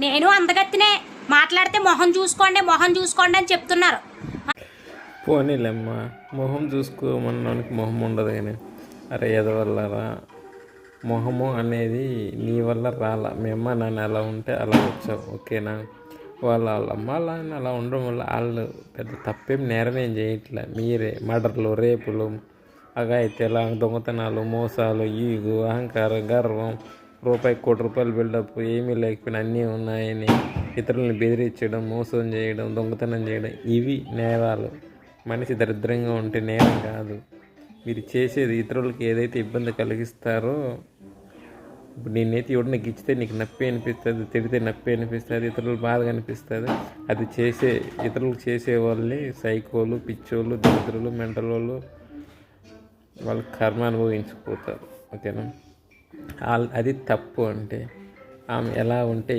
నేను అందగత్తినే మాట్లాడితే మొహం చూసుకోండి అని చెప్తున్నారు. పోనీలేమ్మ, మొహం చూసుకోమన్నానికి మొహం ఉండదు కానీ అరే ఎదవల్లరా, మొహము అనేది నీ వల్ల రాలా. మీ అమ్మ నాన్న అలా ఉంటే అలా వచ్చావు, ఓకేనా? వాళ్ళ అమ్మ నాన్న అలా ఉండడం వల్ల వాళ్ళు పెద్ద తప్పేం నేరమేం చేయట్లే. మీరే మర్డర్లు, రేపులు, అఘాయిత్యాలు, దొంగతనాలు, మోసాలు, ఈగు, అహంకారం, గర్వం, రూపాయి కోటి రూపాయలు బిల్డప్, ఏమీ లేకపోయినా అన్నీ ఉన్నాయని ఇతరులను బెదిరించడం, మోసం చేయడం, దొంగతనం చేయడం, ఇవి నేరాలు. మనిషి దరిద్రంగా ఉంటే నేరం కాదు. మీరు చేసేది ఇతరులకి ఏదైతే ఇబ్బంది కలిగిస్తారో, ఇప్పుడు నేనైతే ఎవడన్నా గిచ్చితే నీకు నొప్పి అనిపిస్తుంది, తిడితే నొప్పి అనిపిస్తుంది, ఇతరులు బాధగా అనిపిస్తుంది. అది ఇతరులకు చేసే వాళ్ళని సైకోలు, పిచ్చోళ్ళు, దరిద్రులు, మెంటల్ వాళ్ళు, వాళ్ళు కర్మ అనుభవించిపోతారు, ఓకేనా? అది తప్పు. అంటే ఆమె ఎలా ఉంటే